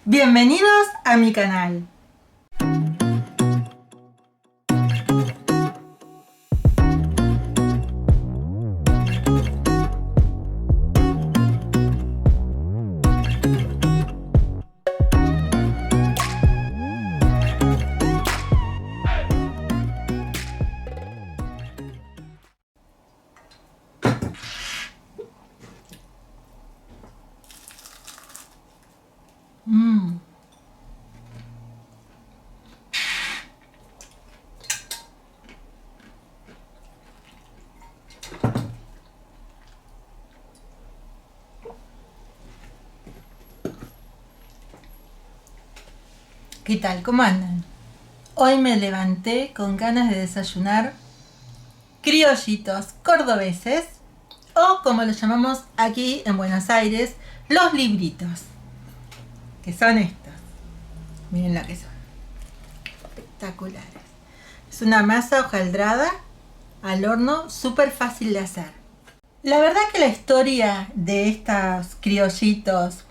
Bienvenidos a mi canal. ¿Qué tal? ¿Cómo andan? Hoy me levanté con ganas de desayunar criollitos cordobeses, o como los llamamos aquí en Buenos Aires, los libritos, que son estos. Miren lo que son. Espectaculares. Es una masa hojaldrada al horno, súper fácil de hacer. La verdad que la historia de estos criollitos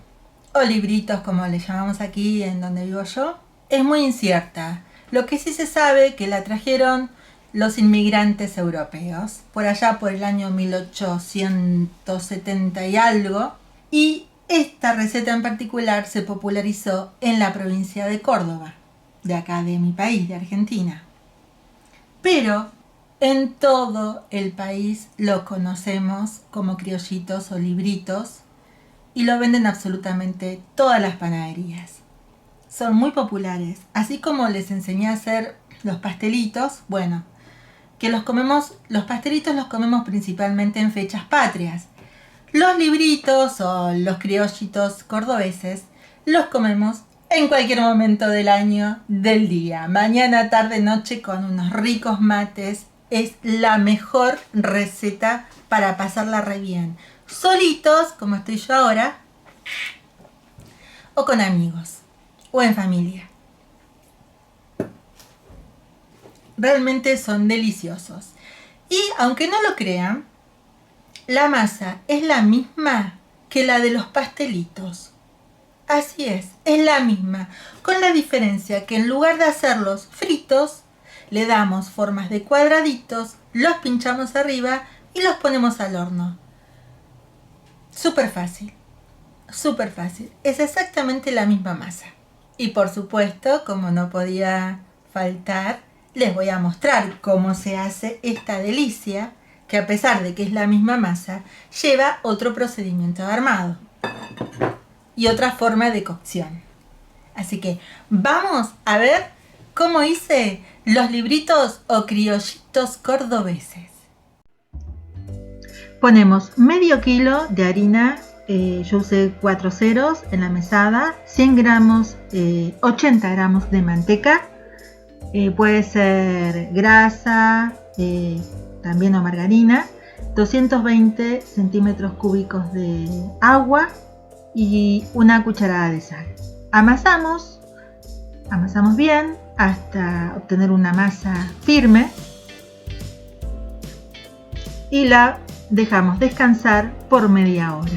o libritos, como les llamamos aquí en donde vivo yo, es muy incierta. Lo que sí se sabe que la trajeron los inmigrantes europeos por allá por el año 1870 y algo, y esta receta en particular se popularizó en la provincia de Córdoba, de acá de mi país, de Argentina. Pero en todo el país lo conocemos como criollitos o libritos y lo venden absolutamente todas las panaderías. Son muy populares, así como les enseñé a hacer los pastelitos. Bueno, que los pastelitos los comemos principalmente en fechas patrias. Los libritos o los criollitos cordobeses los comemos en cualquier momento del año, del día. Mañana, tarde, noche, con unos ricos mates. Es la mejor receta para pasarla re bien. Solitos, como estoy yo ahora, o con amigos, o en familia. Realmente son deliciosos. Y aunque no lo crean, la masa es la misma que la de los pastelitos. Así es la misma, con la diferencia que en lugar de hacerlos fritos, le damos formas de cuadraditos, los pinchamos arriba y los ponemos al horno. Súper fácil, súper fácil. Es exactamente la misma masa. Y por supuesto, como no podía faltar, les voy a mostrar cómo se hace esta delicia, que a pesar de que es la misma masa, lleva otro procedimiento de armado y otra forma de cocción. Así que vamos a ver cómo hice los libritos o criollitos cordobeses. Ponemos medio kilo de harina, yo usé 4 ceros en la mesada, 100 gramos, 80 gramos de manteca, puede ser grasa, también o margarina, 220 centímetros cúbicos de agua y una cucharada de sal. Amasamos bien hasta obtener una masa firme y la dejamos descansar por media hora.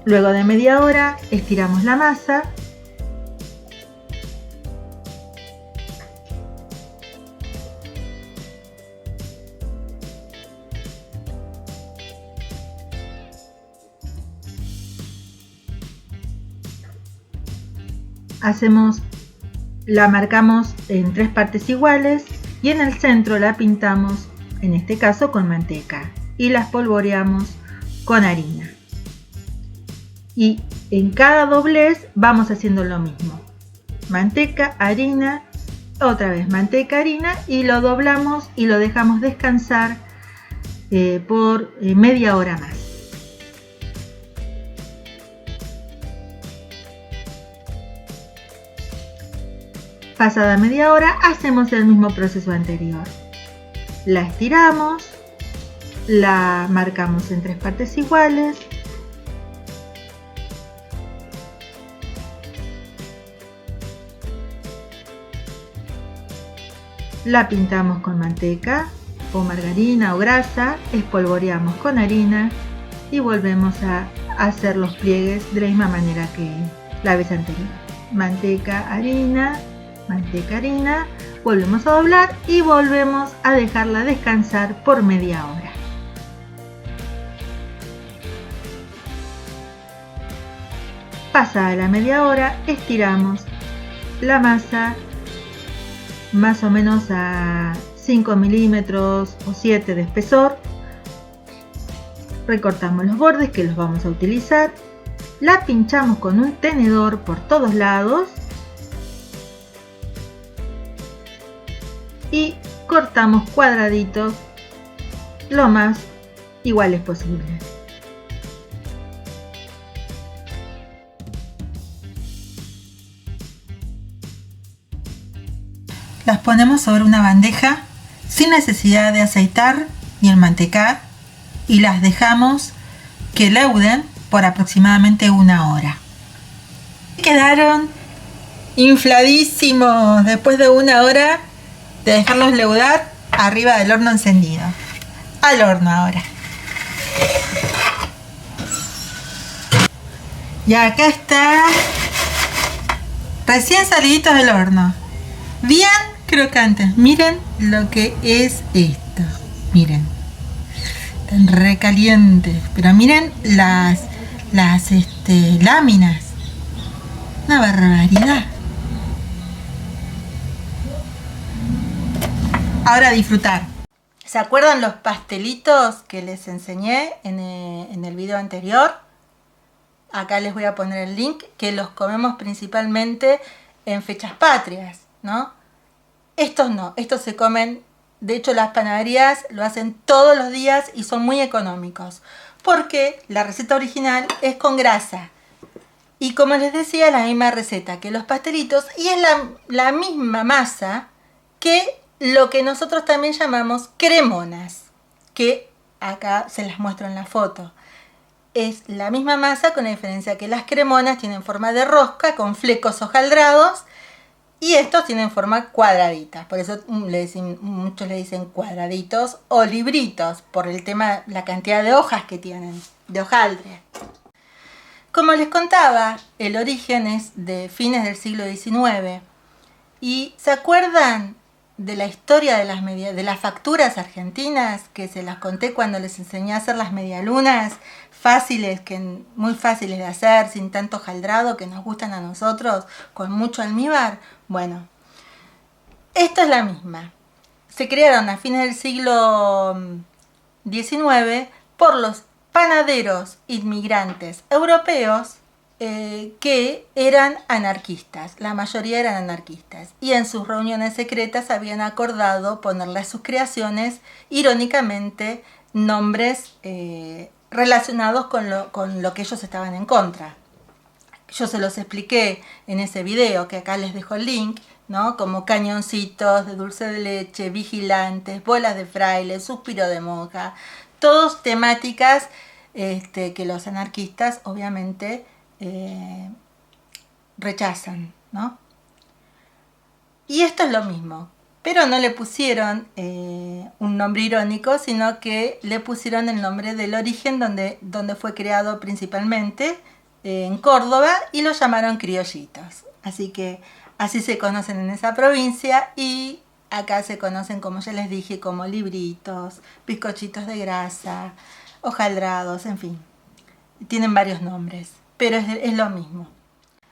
Luego de media hora estiramos la masa . La marcamos en 3 partes iguales y en el centro la pintamos, en este caso con manteca, y la espolvoreamos con harina. Y en cada doblez vamos haciendo lo mismo: manteca, harina, otra vez manteca, harina, y lo doblamos y lo dejamos descansar por media hora más. Pasada media hora hacemos el mismo proceso anterior. La estiramos, la marcamos en 3 partes iguales, la pintamos con manteca o margarina o grasa, espolvoreamos con harina y volvemos a hacer los pliegues de la misma manera que la vez anterior. Manteca, harina, volvemos a doblar y volvemos a dejarla descansar por media hora. Pasada la media hora, estiramos la masa más o menos a 5 milímetros o 7 de espesor. Recortamos los bordes que los vamos a utilizar. La pinchamos con un tenedor por todos lados y cortamos cuadraditos lo más iguales posible. Las ponemos sobre una bandeja sin necesidad de aceitar ni enmantecar y las dejamos que leuden por aproximadamente 1 hora. Quedaron infladísimos después de 1 hora de dejarlos leudar arriba del horno encendido. Al horno ahora. Y acá está, recién saliditos del horno. Bien crocantes. Miren lo que es esto. Miren. Están recalientes. Pero miren las láminas. Una barbaridad. Ahora a disfrutar. ¿Se acuerdan los pastelitos que les enseñé en el video anterior? Acá les voy a poner el link, que los comemos principalmente en fechas patrias, ¿no? Estos no, estos se comen, de hecho las panaderías lo hacen todos los días y son muy económicos, porque la receta original es con grasa. Y como les decía, la misma receta que los pastelitos, y es la misma masa que lo que nosotros también llamamos cremonas, que acá se las muestro en la foto. Es la misma masa, con la diferencia que las cremonas tienen forma de rosca con flecos hojaldrados y estos tienen forma cuadradita. Por eso muchos le dicen cuadraditos o libritos, por el tema, la cantidad de hojas que tienen, de hojaldre. Como les contaba, el origen es de fines del siglo XIX. ¿Y se acuerdan de la historia de las facturas argentinas que se las conté cuando les enseñé a hacer las medialunas fáciles, muy fáciles de hacer, sin tanto hojaldrado, que nos gustan a nosotros, con mucho almíbar? Bueno, esta es la misma. Se crearon a fines del siglo XIX por los panaderos inmigrantes europeos que eran anarquistas. La mayoría eran anarquistas y en sus reuniones secretas habían acordado ponerle a sus creaciones, irónicamente, nombres relacionados con lo que ellos estaban en contra. Yo se los expliqué en ese video, que acá les dejo el link, ¿no? Como cañoncitos de dulce de leche, vigilantes, bolas de fraile, suspiro de monja, todos temáticas que los anarquistas obviamente rechazan, ¿no? Y esto es lo mismo, pero no le pusieron un nombre irónico, sino que le pusieron el nombre del origen donde fue creado principalmente, en Córdoba, y lo llamaron criollitos. Así que así se conocen en esa provincia, y acá se conocen, como ya les dije, como libritos, bizcochitos de grasa, hojaldrados, en fin. Tienen varios nombres, pero es lo mismo.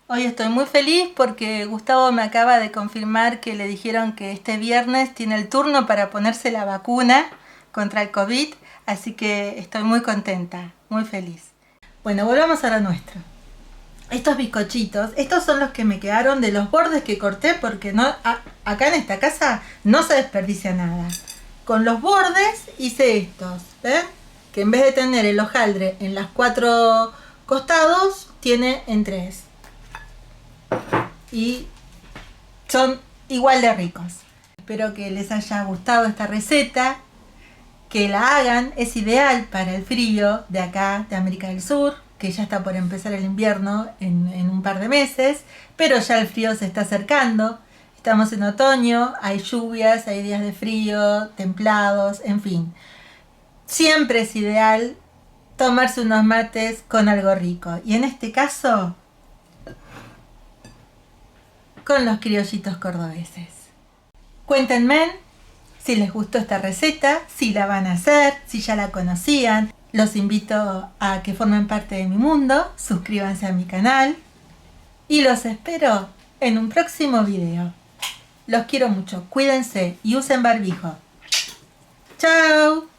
Hoy estoy muy feliz porque Gustavo me acaba de confirmar que le dijeron que este viernes tiene el turno para ponerse la vacuna contra el COVID, así que estoy muy contenta, muy feliz. Bueno, volvamos a lo nuestro. Estos bizcochitos, estos son los que me quedaron de los bordes que corté, porque acá en esta casa no se desperdicia nada. Con los bordes hice estos, ¿ven? Que en vez de tener el hojaldre en los 4 costados, tiene en 3. Y son igual de ricos. Espero que les haya gustado esta receta, que la hagan. Es ideal para el frío de acá, de América del Sur, que ya está por empezar el invierno en un par de meses, pero ya el frío se está acercando. Estamos en otoño, hay lluvias, hay días de frío, templados, en fin. Siempre es ideal tomarse unos mates con algo rico. Y en este caso, con los criollitos cordobeses. Cuéntenme si les gustó esta receta, si la van a hacer, si ya la conocían. Los invito a que formen parte de mi mundo, suscríbanse a mi canal y los espero en un próximo video. Los quiero mucho, cuídense y usen barbijo. ¡Chao!